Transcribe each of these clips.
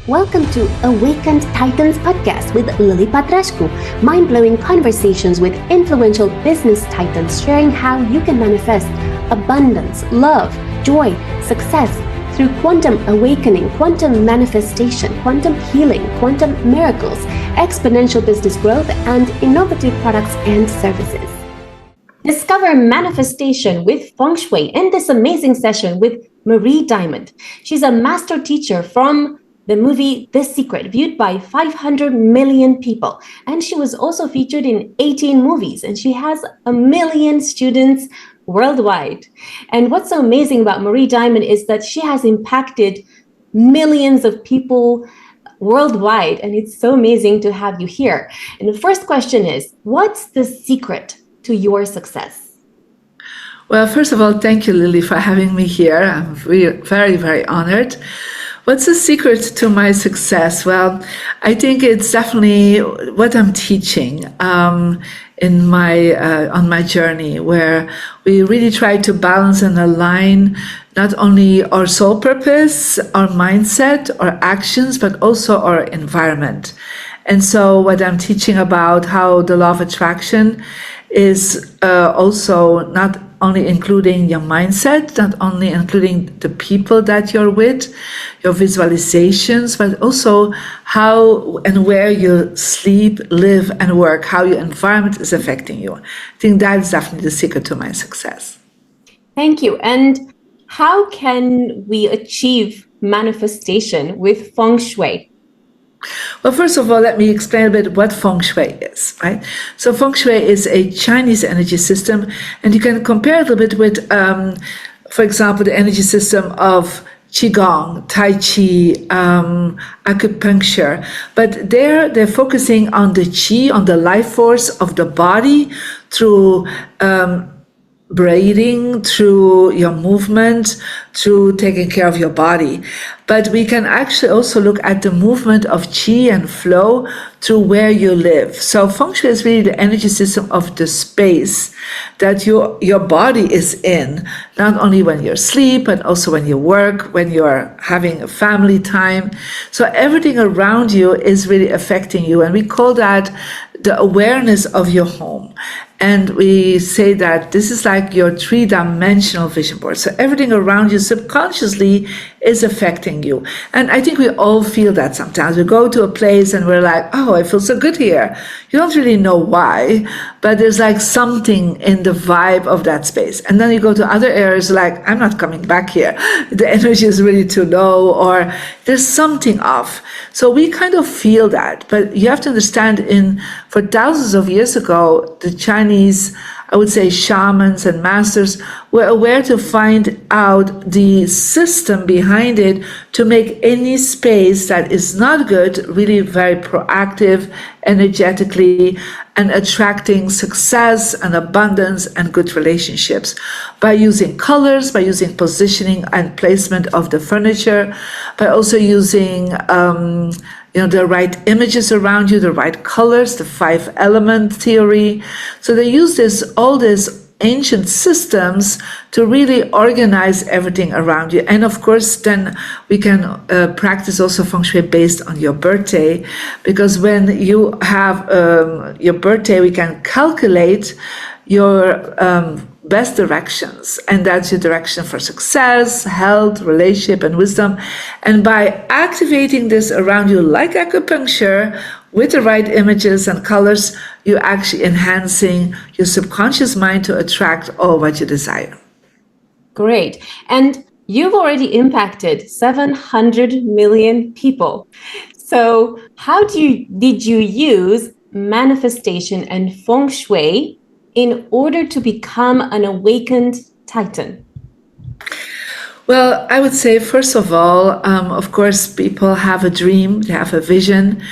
Welcome to Awakened Titans podcast with Lily Patrascu, mind-blowing conversations with influential business titans sharing how you can manifest abundance, love, joy, success through quantum awakening, quantum manifestation, quantum healing, quantum miracles, exponential business growth, and innovative products and services. Discover manifestation with Feng Shui in this amazing session with Marie Diamond. She's a master teacher from the movie The Secret, viewed by 500 million people. And she was also featured in 18 movies, and she has 1 million students worldwide. And what's so amazing about Marie Diamond is that she has impacted millions of people worldwide. And it's so amazing to have you here. And the first question is, what's the secret to your success? Well, first of all, thank you, Lily, for having me here. I'm very, very honored. What's the secret to my success? Well, I think it's definitely what I'm teaching in my on my journey, where we really try to balance and align not only our soul purpose, our mindset, our actions, but also our environment. And so what I'm teaching about how the law of attraction is also not only including your mindset, not only including the people that you're with, your visualizations, but also how and where you sleep, live, and work, how your environment is affecting you. I think that is definitely the secret to my success. Thank you. And how can we achieve manifestation with Feng Shui? Well, first of all, let me explain a bit what Feng Shui is, right? So Feng Shui is a Chinese energy system, and you can compare it a little bit with, for example, the energy system of Qigong, Tai Chi, acupuncture. But they're focusing on the Qi, on the life force of the body through breathing, through your movement, through taking care of your body. But we can actually also look at the movement of qi and flow through where you live. So Feng Shui is really the energy system of the space that your body is in, not only when you're asleep, but also when you work, when you're having a family time. So everything around you is really affecting you. And we call that the awareness of your home. And we say that this is like your three-dimensional vision board. So everything around you subconsciously is affecting you. And I think we all feel that sometimes. We go to a place and we're like, oh, I feel so good here. You don't really know why, but there's like something in the vibe of that space. And then you go to other areas like, I'm not coming back here. The energy is really too low, or there's something off. So we kind of feel that. But you have to understand, for thousands of years ago, the Chinese, I would say, shamans and masters were aware to find out the system behind it to make any space that is not good really very proactive, energetically, and attracting success and abundance and good relationships by using colors, by using positioning and placement of the furniture, by also using the right images around you, the right colors, the 5-element theory. So they use all these ancient systems to really organize everything around you. And of course, then we can practice also Feng Shui based on your birthday, because when you have your birthday, we can calculate your best directions, and that's your direction for success, health, relationship, and wisdom. And by activating this around you like acupuncture with the right images and colors, you're actually enhancing your subconscious mind to attract all what you desire. Great. And you've already impacted 700 million people. So how did you use manifestation and Feng Shui in order to become an awakened Titan? Well, I would say, first of all, of course, people have a dream, they have a vision.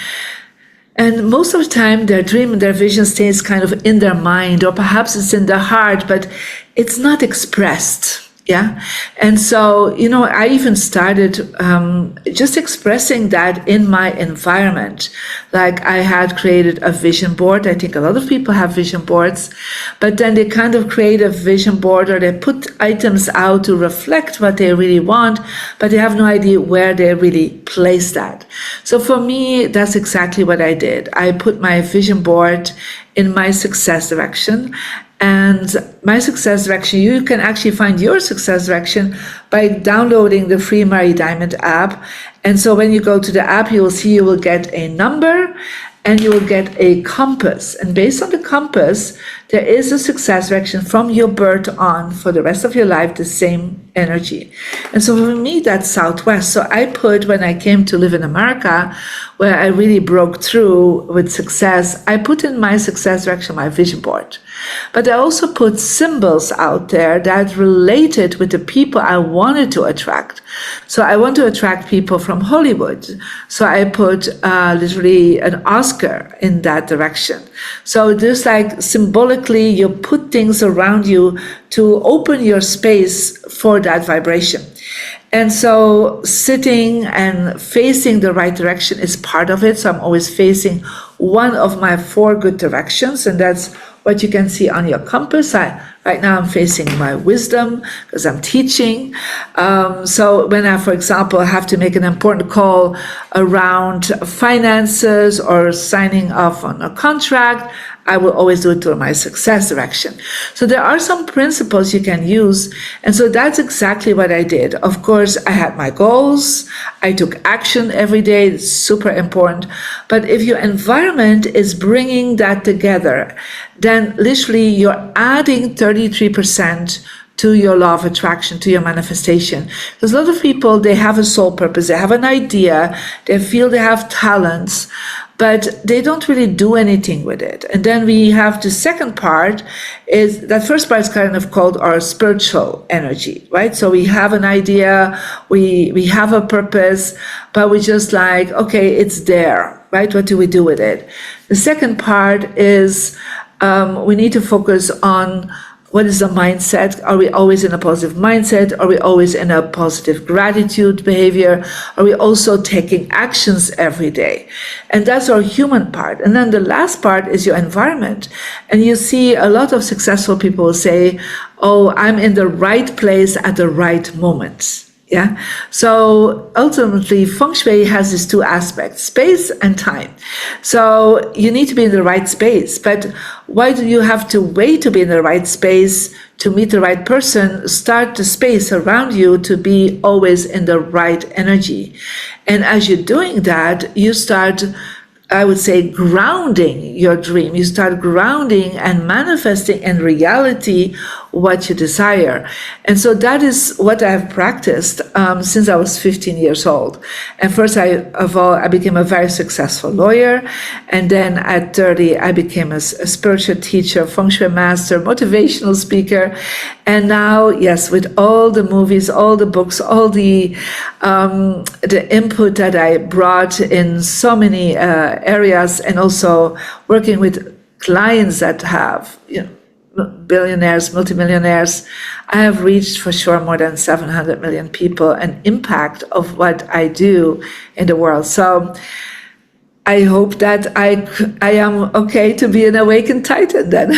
And most of the time, their dream and their vision stays kind of in their mind, or perhaps it's in their heart, but it's not expressed. Yeah. And so, I even started just expressing that in my environment. Like I had created a vision board. I think a lot of people have vision boards, but then they kind of create a vision board or they put items out to reflect what they really want, but they have no idea where they really place that. So for me, that's exactly what I did. I put my vision board in my success direction. And my success direction, you can actually find your success direction by downloading the free Marie Diamond app. And so when you go to the app, you will see you will get a number and you will get a compass. And based on the compass, there is a success direction from your birth on for the rest of your life, the same energy. And so for me, that's Southwest. So I put, when I came to live in America, where I really broke through with success, I put in my success direction, my vision board. But I also put symbols out there that related with the people I wanted to attract. So I want to attract people from Hollywood. So I put literally an Oscar in that direction. So just like symbolically, you put things around you to open your space for that vibration. And so sitting and facing the right direction is part of it. So I'm always facing one of my 4 good directions, and that's what you can see on your compass. Right now I'm facing my wisdom because I'm teaching. So when I, for example, have to make an important call around finances or signing off on a contract, I will always do it through my success direction. So there are some principles you can use. And so that's exactly what I did. Of course, I had my goals. I took action every day. It's super important. But if your environment is bringing that together, then literally you're adding 33% to your law of attraction, to your manifestation. Because a lot of people, they have a soul purpose, they have an idea, they feel they have talents, but they don't really do anything with it. And then we have the second part, is that first part is kind of called our spiritual energy, right? So we have an idea, we have a purpose, but we just like, okay, it's there, right? What do we do with it? The second part is we need to focus on what is the mindset? Are we always in a positive mindset? Are we always in a positive gratitude behavior? Are we also taking actions every day? And that's our human part. And then the last part is your environment. And you see a lot of successful people say, oh, I'm in the right place at the right moment. Yeah. So ultimately, Feng Shui has these 2 aspects, space and time. So you need to be in the right space. But why do you have to wait to be in the right space to meet the right person? Start the space around you to be always in the right energy. And as you're doing that, you start, I would say, grounding your dream. You start grounding and manifesting in reality what you desire. And so that is what I have practiced since I was 15 years old. And first I became a very successful lawyer. And then at 30, I became a spiritual teacher, Feng Shui master, motivational speaker. And now, yes, with all the movies, all the books, all the input that I brought in so many areas, and also working with clients that have, billionaires, multimillionaires, I have reached for sure more than 700 million people, an impact of what I do in the world. So I hope that I am okay to be an awakened Titan then.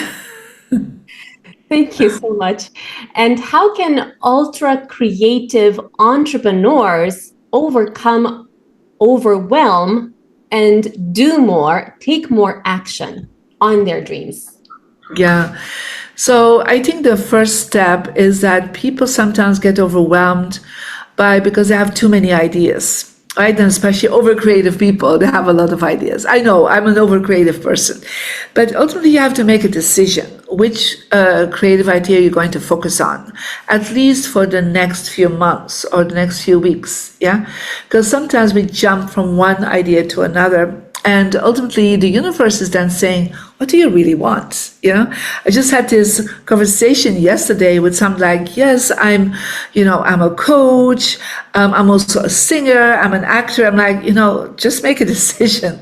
Thank you so much. And how can ultra creative entrepreneurs overcome overwhelm and do more, take more action on their dreams? Yeah. So I think the first step is that people sometimes get overwhelmed because they have too many ideas. Right, and especially over creative people, they have a lot of ideas. I know I'm an over creative person, but ultimately you have to make a decision which creative idea you're going to focus on, at least for the next few months or the next few weeks. Yeah, because sometimes we jump from one idea to another. And ultimately, the universe is then saying, what do you really want? I just had this conversation yesterday with someone like, yes, I'm a coach. I'm also a singer. I'm an actor. I'm like, just make a decision.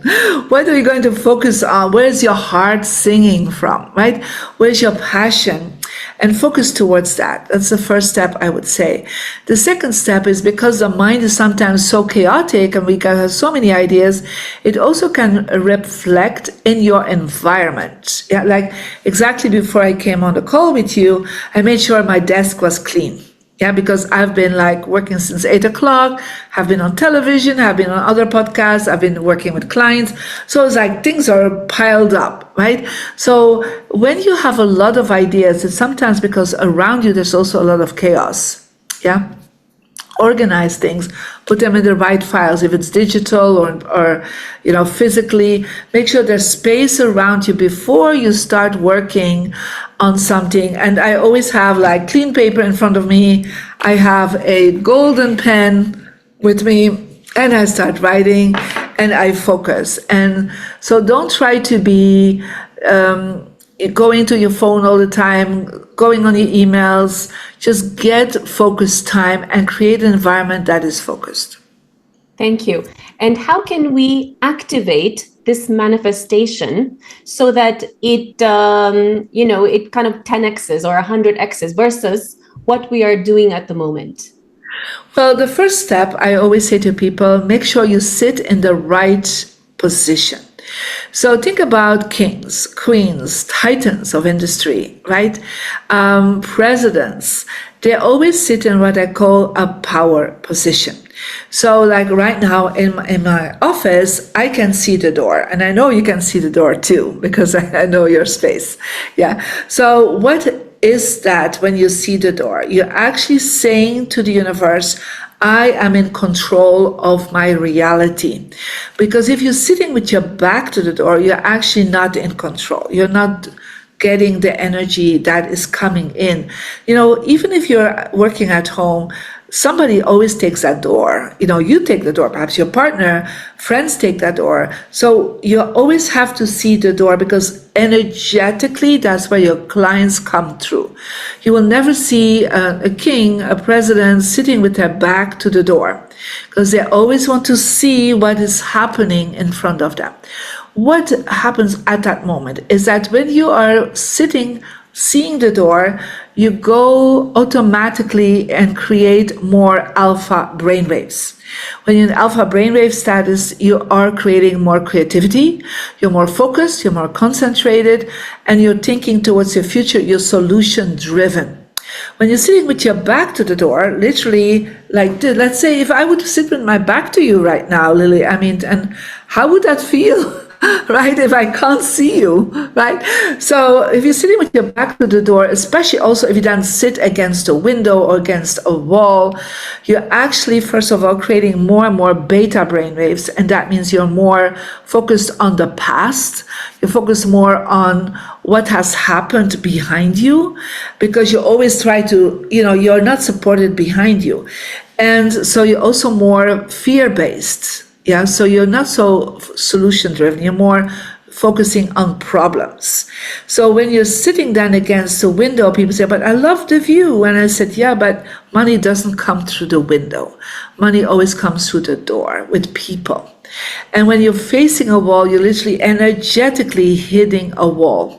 What are you going to focus on? Where's your heart singing from, right? Where's your passion? and focus towards that. That's the first step, I would say. The second step is, because the mind is sometimes so chaotic and we can have so many ideas, it also can reflect in your environment. Yeah, like exactly before I came on the call with you, I made sure my desk was clean. Yeah, because I've been like working since 8 o'clock, have been on television, have been on other podcasts, I've been working with clients. So it's like things are piled up, right? So when you have a lot of ideas, it's sometimes because around you there's also a lot of chaos. Yeah. Organize things, put them in the right files, if it's digital or physically. Make sure there's space around you before you start working on something. And I always have like clean paper in front of me. I have a golden pen with me, and I start writing and I focus. And so don't try to be going to your phone all the time, going on your emails. Just get focused time and create an environment that is focused. Thank you. And how can we activate this manifestation so that it, it kind of 10x's or 100x's versus what we are doing at the moment? Well, the first step, I always say to people, make sure you sit in the right position. So think about kings, queens, titans of industry, right? Presidents. They always sit in what I call a power position. So like right now in my office, I can see the door, and I know you can see the door too, because I know your space. Yeah. So what is that when you see the door? You're actually saying to the universe, I am in control of my reality. Because if you're sitting with your back to the door, you're actually not in control. You're not getting the energy that is coming in. Even if you're working at home, somebody always takes that door. You take the door, perhaps your partner, friends take that door. So you always have to see the door, because energetically, that's where your clients come through. You will never see a king, a president sitting with their back to the door, because they always want to see what is happening in front of them. What happens at that moment is that when you are sitting, seeing the door, you go automatically and create more alpha brainwaves. When you're in alpha brainwave status, you are creating more creativity, you're more focused, you're more concentrated, and you're thinking towards your future, you're solution driven. When you're sitting with your back to the door, literally, like, let's say if I would sit with my back to you right now, Lily, and how would that feel? Right? If I can't see you, right? So if you're sitting with your back to the door, especially also if you then sit against a window or against a wall, you're actually, first of all, creating more and more beta brainwaves. And that means you're more focused on the past. You focus more on what has happened behind you, because you always try to, you're not supported behind you. And so you're also more fear-based. Yeah, so you're not so solution driven, you're more focusing on problems. So when you're sitting then against the window, people say, but I love the view. And I said, yeah, but money doesn't come through the window. Money always comes through the door with people. And when you're facing a wall, you're literally energetically hitting a wall.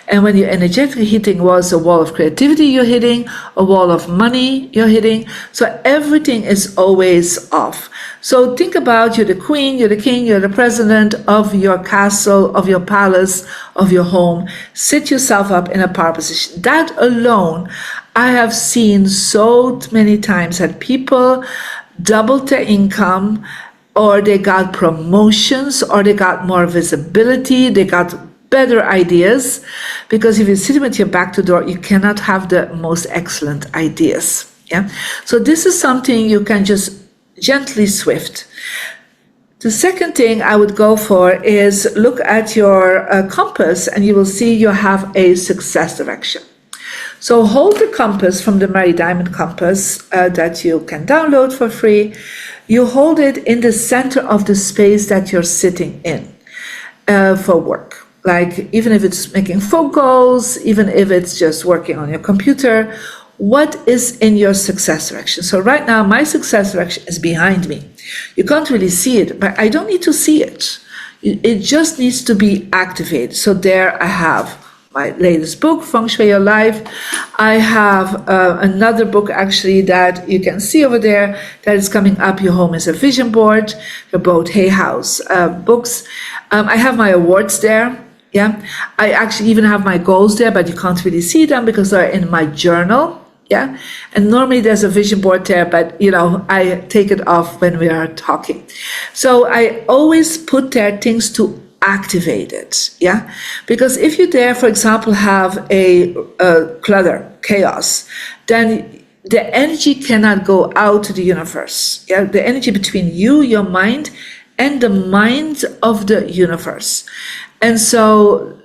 And when you're energetically hitting walls, a wall of creativity you're hitting, a wall of money you're hitting. So everything is always off. So think about, you're the queen, you're the king, you're the president of your castle, of your palace, of your home. Sit yourself up in a power position. That alone, I have seen so many times that people doubled their income, or they got promotions, or they got more visibility, they got better ideas, because if you're sitting with your back to the door, you cannot have the most excellent ideas. Yeah. So this is something you can just gently swift. The second thing I would go for is look at your compass, and you will see you have a success direction. So hold the compass from the Mary Diamond compass that you can download for free. You hold it in the center of the space that you're sitting in for work. Like, even if it's making phone calls, even if it's just working on your computer, what is in your success direction? So right now, my success direction is behind me. You can't really see it, but I don't need to see it. It just needs to be activated. So there I have my latest book, Feng Shui Your Life. I have another book actually that you can see over there that is coming up, Your Home is a Vision Board, the both Hay House books. I have my awards there. Yeah, I actually even have my goals there, but you can't really see them because they're in my journal. Yeah, and normally there's a vision board there, but I take it off when we are talking. So I always put there things to activate it. Yeah, because if you there, for example, have a clutter, chaos, then the energy cannot go out to the universe. Yeah, the energy between you, your mind, and the mind of the universe. And so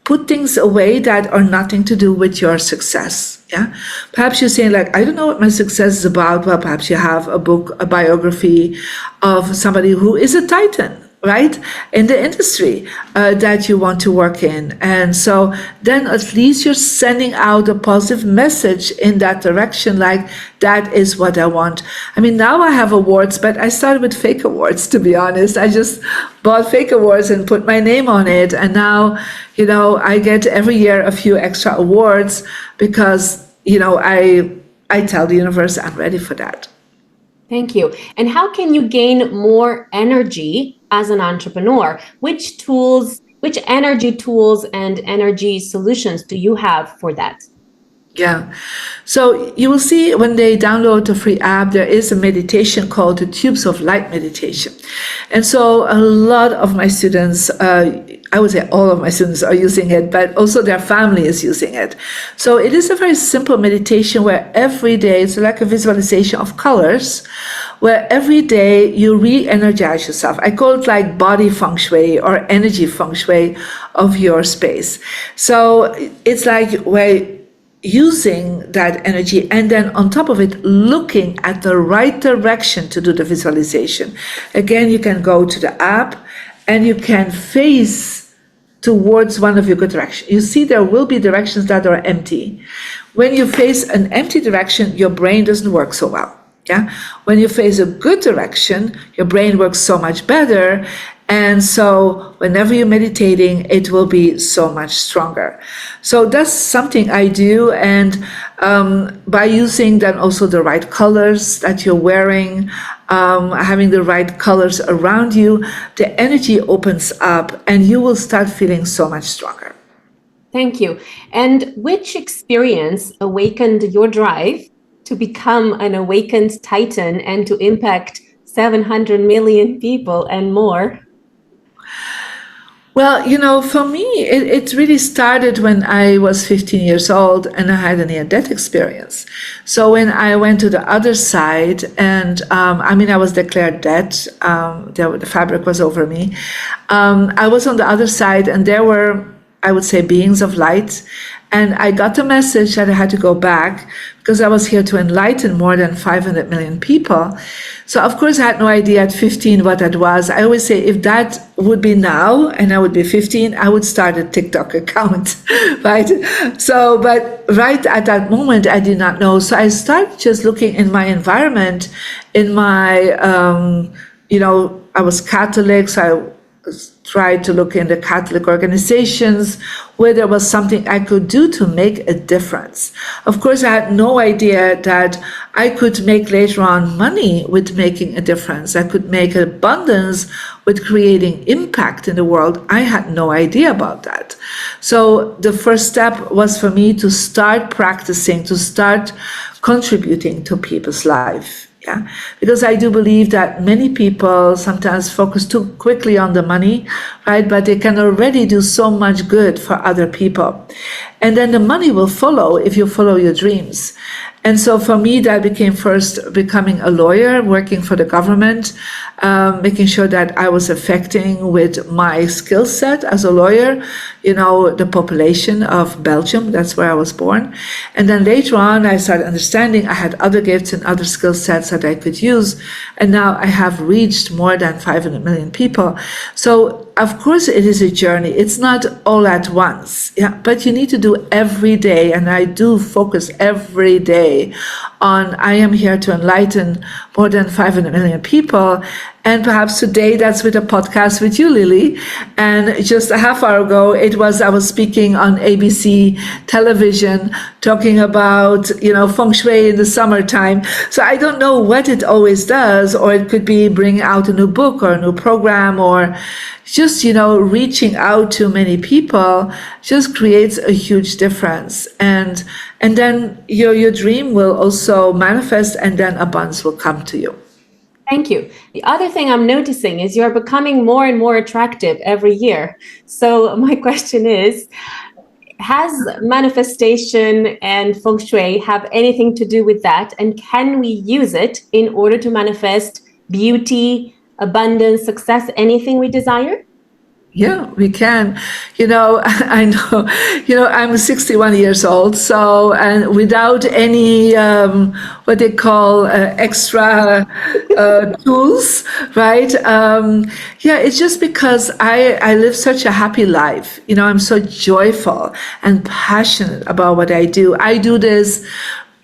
put things away that are nothing to do with your success. Yeah. Perhaps you're saying like, I don't know what my success is about. Well, perhaps you have a book, a biography of somebody who is a titan, right, in the industry that you want to work in. And so then at least you're sending out a positive message in that direction, like that is what I want. I mean, now I have awards, but I started with fake awards, to be honest. I just bought fake awards and put my name on it. And now, I get every year a few extra awards because, I tell the universe I'm ready for that. Thank you. And how can you gain more energy as an entrepreneur? Which energy tools and energy solutions do you have for that? Yeah. So you will see when they download the free app, there is a meditation called the Tubes of Light meditation. And so a lot of my students, I would say all of my students are using it, but also their family is using it. So it is a very simple meditation where every day, it's like a visualization of colors, where every day you re-energize yourself. I call it like body feng shui or energy feng shui of your space. So it's like where using that energy and then on top of it looking at the right direction to do the visualization. Again, you can go to the app and you can face towards one of your good directions. You see there will be directions that are empty. When you face an empty direction, your brain doesn't work so well. Yeah. When you face a good direction, your brain works so much better. And so whenever you're meditating, it will be so much stronger. So that's something I do. And by using then also the right colors that you're wearing, having the right colors around you, the energy opens up and you will start feeling so much stronger. Thank you. And which experience awakened your drive to become an awakened Titan and to impact 700 million people and more? Well, for me, it really started when I was 15 years old and I had a near-death experience. So when I went to the other side and, I was declared dead, the fabric was over me. I was on the other side and there were, I would say, beings of light. And I got the message that I had to go back because I was here to enlighten more than 500 million people. So, of course, I had no idea at 15 what that was. I always say if that would be now and I would be 15, I would start a TikTok account, right? So, but right at that moment, I did not know. So I started just looking in my environment, in my, I was Catholic, so I tried to look in the Catholic organizations where there was something I could do to make a difference. Of course, I had no idea that I could make later on money with making a difference. I could make abundance with creating impact in the world. I had no idea about that. So the first step was for me to start practicing, to start contributing to people's life. Yeah, because I do believe that many people sometimes focus too quickly on the money, right? But they can already do so much good for other people. And then the money will follow if you follow your dreams. And so for me, that became first becoming a lawyer, working for the government, making sure that I was affecting with my skill set as a lawyer, the population of Belgium. That's where I was born. And then later on, I started understanding I had other gifts and other skill sets that I could use. And now I have reached more than 500 million people. So of course, it is a journey. It's not all at once. Yeah, but you need to do every day. And I do focus every day on I am here to enlighten more than 500 million people. And perhaps today that's with a podcast with you, Lily. And just a half hour ago, I was speaking on ABC television talking about, feng shui in the summertime. So I don't know what it always does, or it could be bring out a new book or a new program, or just, reaching out to many people just creates a huge difference. And then your dream will also manifest, and then abundance will come to you. Thank you. The other thing I'm noticing is you're becoming more and more attractive every year. So my question is, has manifestation and feng shui have anything to do with that? And can we use it in order to manifest beauty, abundance, success, anything we desire? Yeah, we can. I know, I'm 61 years old, so, and without any, what they call extra tools, right? Yeah, it's just because I live such a happy life. I'm so joyful and passionate about what I do. I do this.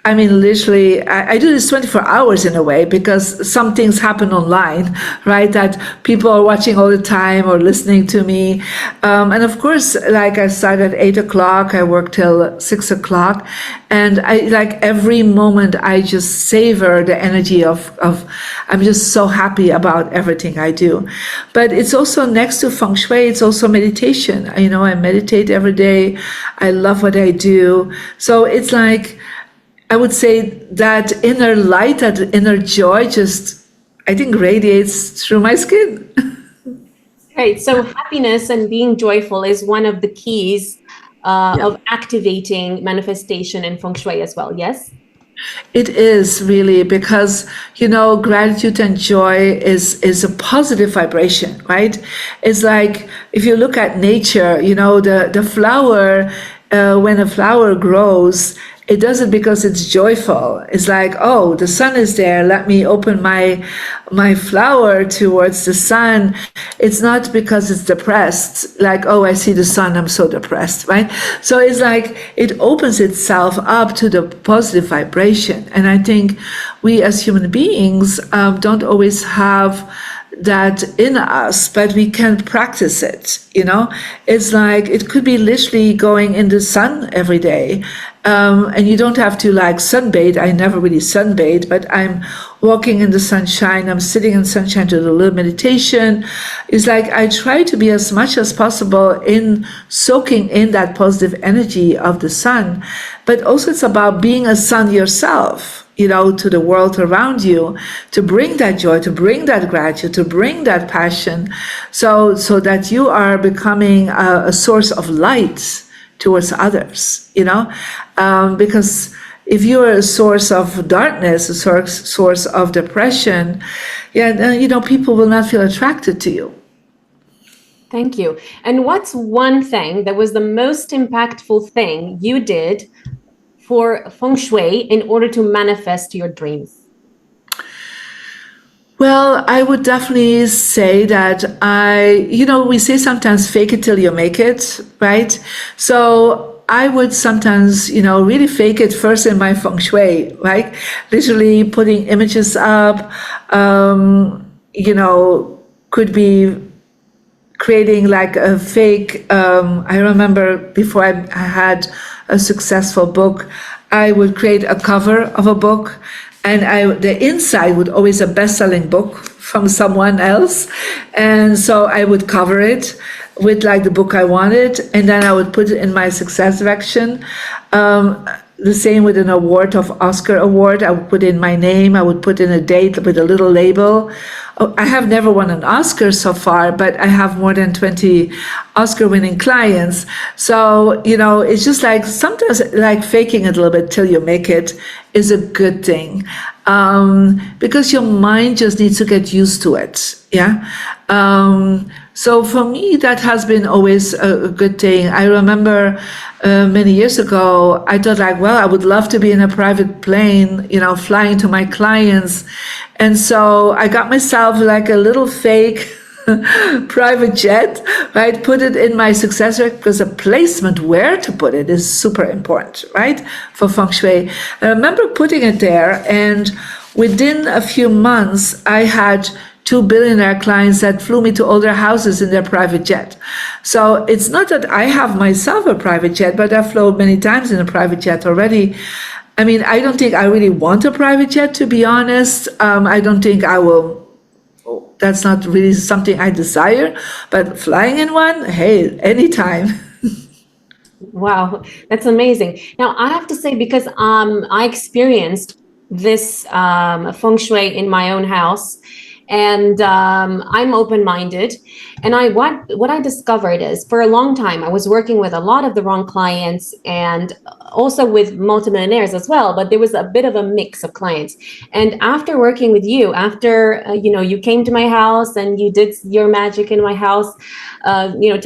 I mean, literally, I do this 24 hours in a way, because some things happen online, right? That people are watching all the time or listening to me. And of course, like I start at 8 o'clock, I work till 6 o'clock. And I like every moment I just savor the energy of I'm just so happy about everything I do. But it's also next to feng shui, it's also meditation. I meditate every day. I love what I do. So it's like, I would say that inner light, that inner joy just, I think, radiates through my skin. Right. So happiness and being joyful is one of the keys of activating manifestation in feng shui as well. Yes? It is really, because, gratitude and joy is a positive vibration, right? It's like, if you look at nature, the flower, when a flower grows, it does it because it's joyful. It's like, oh, the sun is there. Let me open my flower towards the sun. It's not because it's depressed. Like, oh, I see the sun, I'm so depressed, right? So it's like it opens itself up to the positive vibration. And I think we as human beings don't always have that in us, but we can practice it. It's like, it could be literally going in the sun every day. And you don't have to like sunbathe. I never really sunbathe, but I'm walking in the sunshine. I'm sitting in sunshine to do a little meditation. It's like I try to be as much as possible in soaking in that positive energy of the sun. But also it's about being a sun yourself, to the world around you, to bring that joy, to bring that gratitude, to bring that passion, so that you are becoming a source of light towards others, because if you're a source of darkness, a source of depression, then, people will not feel attracted to you. Thank you. And what's one thing that was the most impactful thing you did for feng shui in order to manifest your dreams? Well, I would definitely say that we say sometimes fake it till you make it, right? So I would sometimes, really fake it first in my feng shui, right? Literally putting images up, could be creating like a fake, I remember before I had a successful book, I would create a cover of a book, and the inside would always a best-selling book from someone else. And so I would cover it with like the book I wanted, and then I would put it in my success section. The same with an award of Oscar award. I would put in my name. I would put in a date with a little label. I have never won an Oscar so far, but I have more than 20 Oscar-winning clients. So, it's just like sometimes like faking it a little bit till you make it is a good thing, because your mind just needs to get used to it. Yeah. So for me, that has been always a good thing. I remember many years ago, I thought like, well, I would love to be in a private plane, flying to my clients. And so I got myself like a little fake private jet, right? Put it in my successor, because the placement where to put it is super important, right? For feng shui. I remember putting it there, and within a few months, I had two billionaire clients that flew me to all their houses in their private jet. So it's not that I have myself a private jet, but I've flown many times in a private jet already. I mean, I don't think I really want a private jet, to be honest. I don't think I will. That's not really something I desire. But flying in one, hey, anytime. Wow, that's amazing. Now, I have to say, because I experienced this feng shui in my own house, and I'm open-minded. And what I discovered is, for a long time, I was working with a lot of the wrong clients, and also with multimillionaires as well. But there was a bit of a mix of clients. And after working with you, after you came to my house and you did your magic in my house,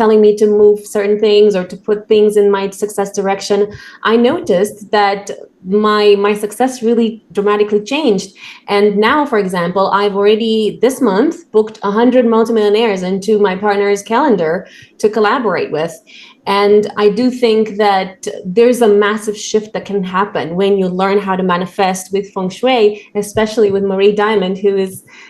telling me to move certain things or to put things in my success direction, I noticed that my success really dramatically changed. And now, for example, I've already this month booked 100 multimillionaires into my partner's calendar to collaborate with. And I do think that there's a massive shift that can happen when you learn how to manifest with feng shui, especially with Marie Diamond, who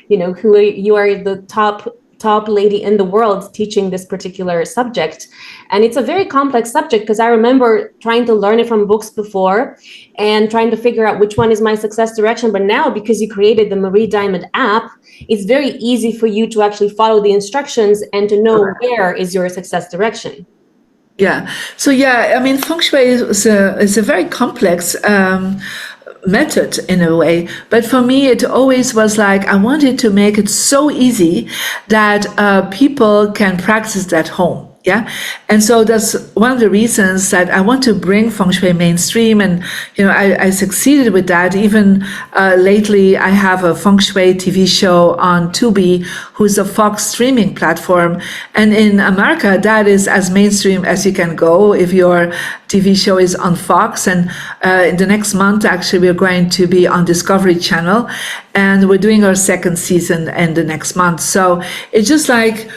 you are the top lady in the world teaching this particular subject. And it's a very complex subject, because I remember trying to learn it from books before and trying to figure out which one is my success direction. But now, because you created the Marie Diamond app, it's very easy for you to actually follow the instructions and to know where is your success direction. Yeah. So I mean, feng shui is a very complex method in a way, but for me it always was like I wanted to make it so easy that people can practice it at home. Yeah. And so that's one of the reasons that I want to bring feng shui mainstream. And, I succeeded with that. Even lately, I have a feng shui TV show on Tubi, who's a Fox streaming platform. And in America, that is as mainstream as you can go if your TV show is on Fox. And in the next month, actually, we're going to be on Discovery Channel. And we're doing our second season in the next month. So it's just like,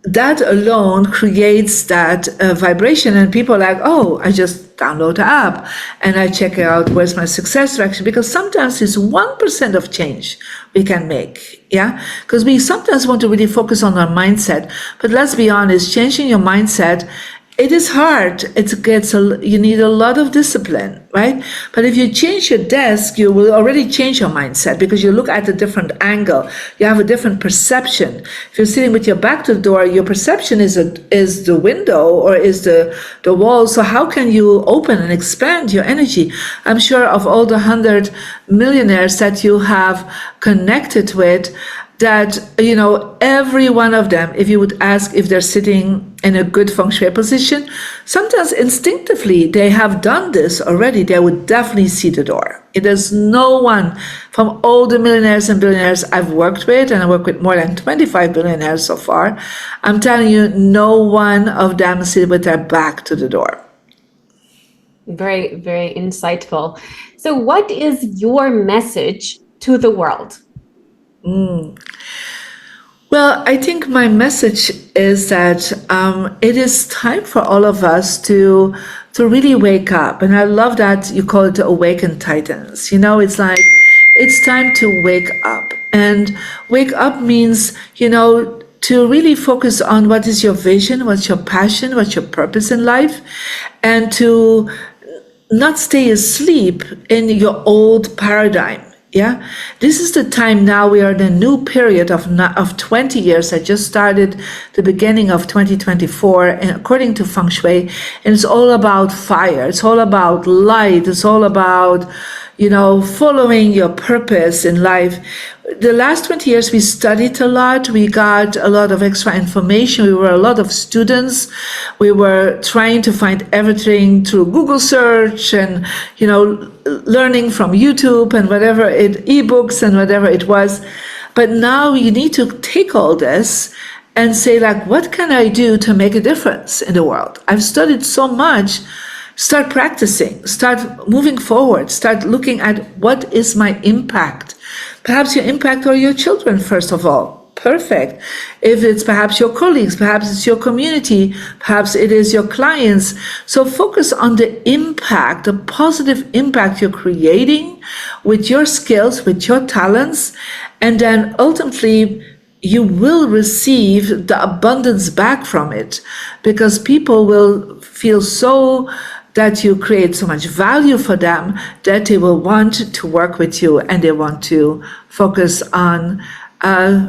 that alone creates that vibration, and people are like, oh, I just download the app and I check out where's my success direction, because sometimes it's 1% of change we can make. Yeah, because we sometimes want to really focus on our mindset, but let's be honest, changing your mindset, it is hard. You need a lot of discipline, right? But if you change your desk, you will already change your mindset, because you look at a different angle. You have a different perception. If you're sitting with your back to the door, your perception is the window or is the wall. So how can you open and expand your energy? I'm sure of all the 100 millionaires that you have connected with, that, every one of them, if you would ask if they're sitting in a good feng shui position, sometimes instinctively they have done this already. They would definitely see the door. There's no one from all the millionaires and billionaires I've worked with, and I work with more than 25 billionaires so far, I'm telling you, no one of them sit with their back to the door. Very, very insightful. So what is your message to the world? Well, I think my message is that it is time for all of us to really wake up. And I love that you call it the Awakened Titans. It's like, it's time to wake up. And wake up means, to really focus on what is your vision, what's your passion, what's your purpose in life, and to not stay asleep in your old paradigm. Yeah, this is the time now. We are in a new period of 20 years that just started the beginning of 2024, and according to Feng Shui, and it's all about fire. It's all about light. It's all about, following your purpose in life. The last 20 years, we studied a lot. We got a lot of extra information. We were a lot of students. We were trying to find everything through Google search and, learning from YouTube and ebooks and whatever it was. But now you need to take all this and say, like, what can I do to make a difference in the world? I've studied so much. Start practicing, start moving forward, start looking at what is my impact. Perhaps your impact are your children, first of all. Perfect. If it's perhaps your colleagues, perhaps it's your community, perhaps it is your clients. So focus on the impact, the positive impact you're creating with your skills, with your talents, and then ultimately you will receive the abundance back from it, because people will feel so that you create so much value for them that they will want to work with you, and they want to focus on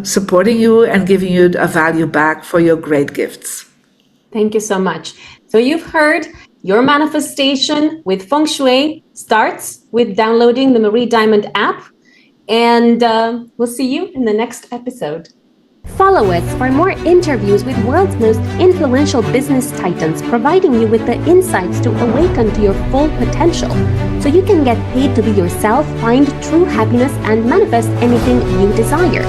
supporting you and giving you a value back for your great gifts. Thank you so much. So you've heard your manifestation with Feng Shui starts with downloading the Marie Diamond app, and we'll see you in the next episode. Follow us for more interviews with world's most influential business titans, providing you with the insights to awaken to your full potential so you can get paid to be yourself, find true happiness, and manifest anything you desire.